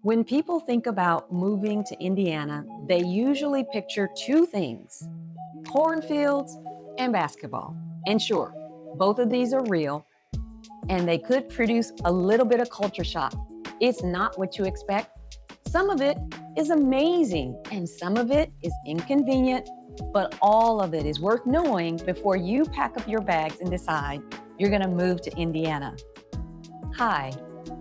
When people think about moving to Indiana, they usually picture two things: cornfields and basketball. And sure, both of these are real and they could produce a little bit of culture shock. It's not what you expect. Some of it is amazing and some of it is inconvenient, but all of it is worth knowing before you pack up your bags and decide you're going to move to Indiana. Hi,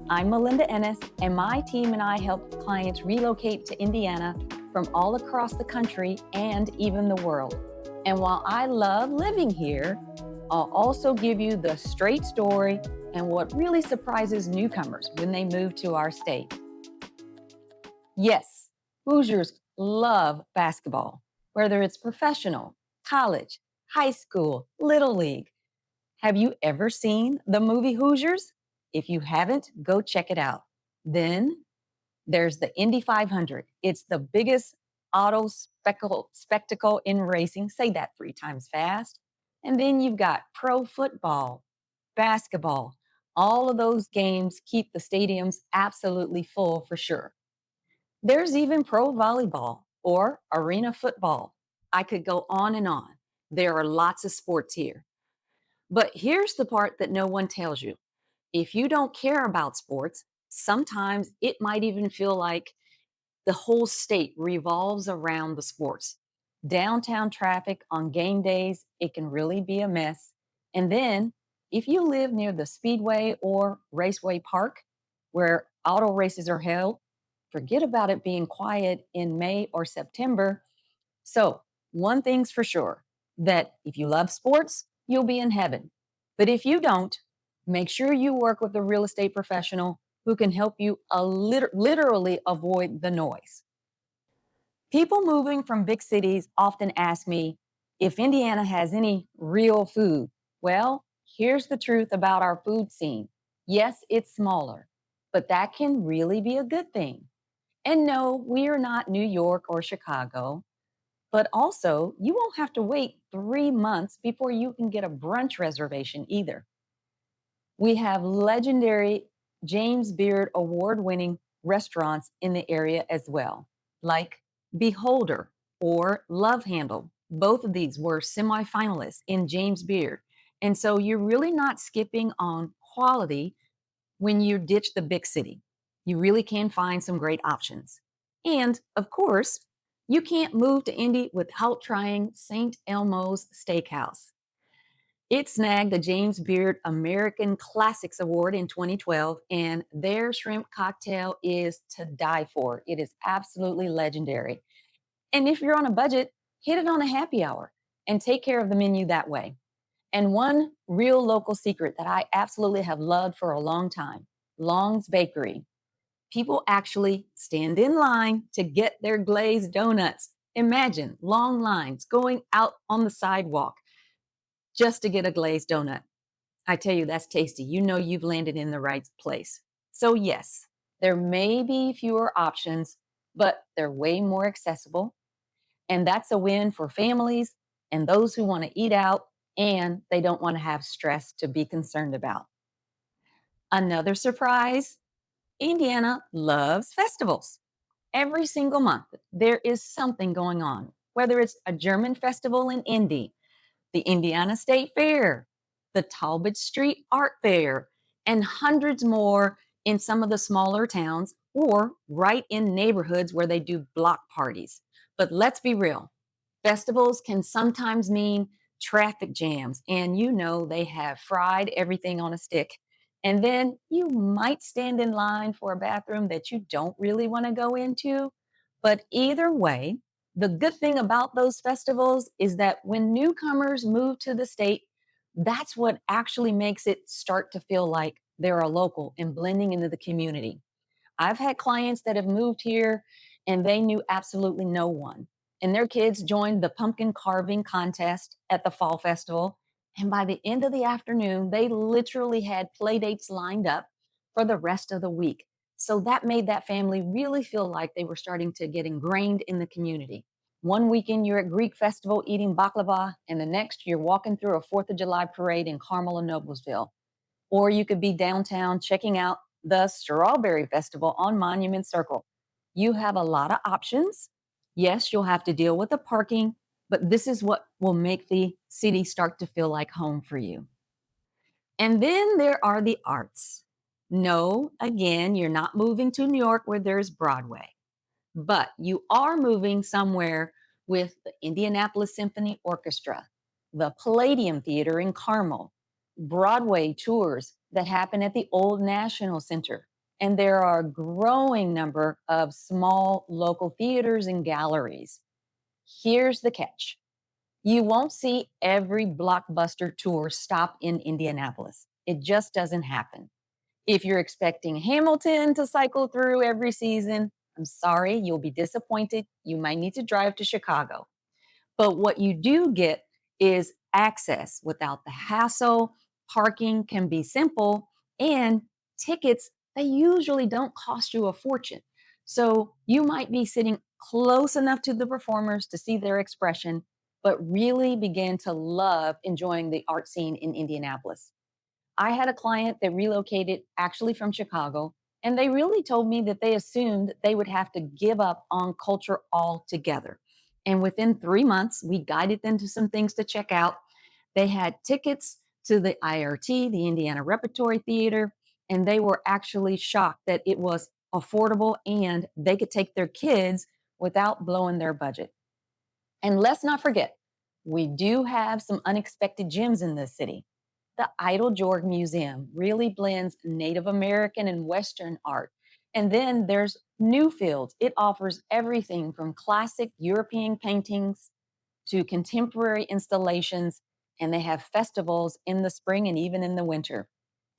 I'm Malinda Ennis, and my team and I help clients relocate to Indiana from all across the country and even the world. And while I love living here, I'll also give you the straight story and what really surprises newcomers when they move to our state. Yes, Hoosiers love basketball, whether it's professional, college, high school, little league. Have you ever seen the movie Hoosiers? If you haven't, go check it out. Then there's the Indy 500. It's the biggest auto spectacle in racing. Say that three times fast. And then you've got pro football, basketball. All of those games keep the stadiums absolutely full for sure. There's even pro volleyball or arena football. I could go on and on. There are lots of sports here. But here's the part that no one tells you. If you don't care about sports, sometimes it might even feel like the whole state revolves around the sports. Downtown traffic on game days, it can really be a mess. And then, if you live near the Speedway or Raceway Park, where auto races are held, forget about it being quiet in May or September. So, one thing's for sure, that if you love sports, you'll be in heaven. But if you don't, make sure you work with a real estate professional who can help you literally avoid the noise. People moving from big cities often ask me if Indiana has any real food. Well, here's the truth about our food scene. Yes, it's smaller, but that can really be a good thing. And no, we are not New York or Chicago. But also, you won't have to wait 3 months before you can get a brunch reservation either. We have legendary James Beard award winning restaurants in the area as well, like Beholder or Love Handle. Both of these were semifinalists in James Beard. And so you're really not skipping on quality when you ditch the big city. You really can find some great options. And of course, you can't move to Indy without trying St. Elmo's Steakhouse. It snagged the James Beard American Classics Award in 2012, and their shrimp cocktail is to die for. It is absolutely legendary. And if you're on a budget, hit it on a happy hour and take care of the menu that way. And one real local secret that I absolutely have loved for a long time: Long's Bakery. People actually stand in line to get their glazed donuts. Imagine long lines going out on the sidewalk just to get a glazed donut. I tell you, that's tasty. You know you've landed in the right place. So, yes, there may be fewer options, but they're way more accessible. And that's a win for families and those who want to eat out and they don't want to have stress to be concerned about. Another surprise: Indiana loves festivals. Every single month, there is something going on, whether it's a German festival in Indy, the Indiana State Fair, the Talbot Street Art Fair, and hundreds more in some of the smaller towns or right in neighborhoods where they do block parties. But let's be real, festivals can sometimes mean traffic jams, and you know they have fried everything on a stick. And then you might stand in line for a bathroom that you don't really want to go into. But either way, the good thing about those festivals is that when newcomers move to the state, that's what actually makes it start to feel like they're a local and blending into the community. I've had clients that have moved here and they knew absolutely no one. And their kids joined the pumpkin carving contest at the fall festival. And by the end of the afternoon, they literally had play dates lined up for the rest of the week. So that made that family really feel like they were starting to get ingrained in the community. One weekend you're at Greek festival eating baklava, and the next you're walking through a 4th of July parade in Carmel and Noblesville. Or you could be downtown checking out the Strawberry Festival on Monument Circle. You have a lot of options. Yes, you'll have to deal with the parking, but this is what will make the city start to feel like home for you. And then there are the arts. No, again, you're not moving to New York where there's Broadway, but you are moving somewhere with the Indianapolis Symphony Orchestra, the Palladium Theater in Carmel, Broadway tours that happen at the Old National Center. And there are a growing number of small local theaters and galleries. Here's the catch: you won't see every blockbuster tour stop in Indianapolis. It just doesn't happen. If you're expecting Hamilton to cycle through every season, I'm sorry, you'll be disappointed. You might need to drive to Chicago. But what you do get is access without the hassle. Parking can be simple, and tickets, they usually don't cost you a fortune. So you might be sitting close enough to the performers to see their expression, but really begin to love enjoying the art scene in Indianapolis. I had a client that relocated actually from Chicago, and they really told me that they assumed they would have to give up on culture altogether. And within 3 months, we guided them to some things to check out. They had tickets to the IRT, the Indiana Repertory Theater, and they were actually shocked that it was affordable and they could take their kids without blowing their budget. And let's not forget, we do have some unexpected gems in this city. The Idle Jorg Museum really blends Native American and Western art. And then there's Newfields. It offers everything from classic European paintings to contemporary installations, and they have festivals in the spring and even in the winter.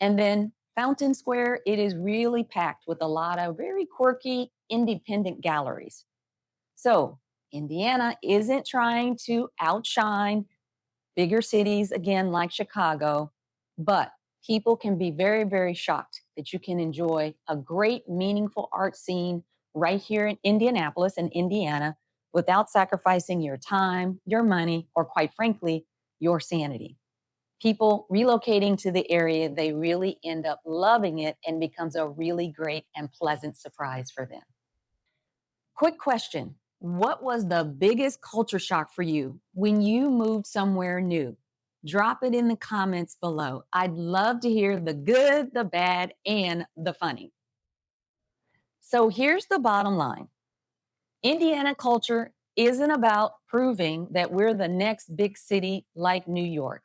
And then Fountain Square, it is really packed with a lot of very quirky independent galleries. So, Indiana isn't trying to outshine bigger cities, again, like Chicago, but people can be very, very shocked that you can enjoy a great, meaningful art scene right here in Indianapolis and Indiana without sacrificing your time, your money, or quite frankly, your sanity. People relocating to the area, they really end up loving it and becomes a really great and pleasant surprise for them. Quick question: what was the biggest culture shock for you when you moved somewhere new? Drop it in the comments below. I'd love to hear the good, the bad, and the funny. So here's the bottom line: Indiana culture isn't about proving that we're the next big city like New York.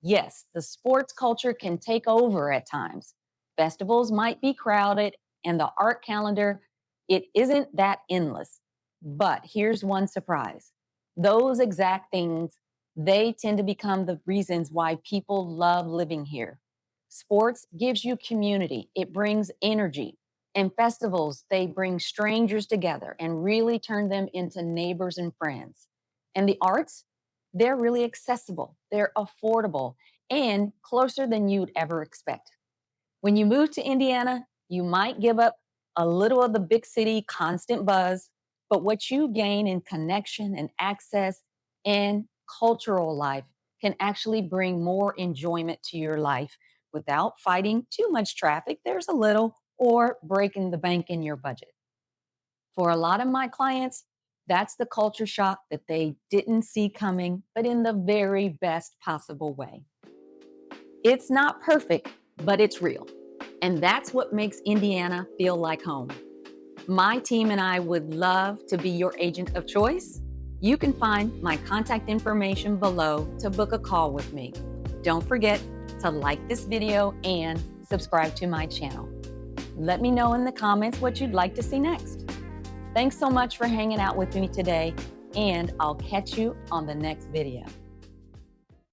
Yes, the sports culture can take over at times. Festivals might be crowded, and the art calendar, it isn't that endless. But here's one surprise: those exact things, they tend to become the reasons why people love living here. Sports gives you community, it brings energy. And festivals, they bring strangers together and really turn them into neighbors and friends. And the arts, they're really accessible, they're affordable, and closer than you'd ever expect. When you move to Indiana, you might give up a little of the big city constant buzz, but what you gain in connection and access and cultural life can actually bring more enjoyment to your life without fighting too much traffic. There's a little, or breaking the bank in your budget. For a lot of my clients, that's the culture shock that they didn't see coming, but in the very best possible way. It's not perfect, but it's real. And that's what makes Indiana feel like home. My team and I would love to be your agent of choice. You can find my contact information below to book a call with me. Don't forget to like this video and subscribe to my channel. Let me know in the comments what you'd like to see next. Thanks so much for hanging out with me today, and I'll catch you on the next video.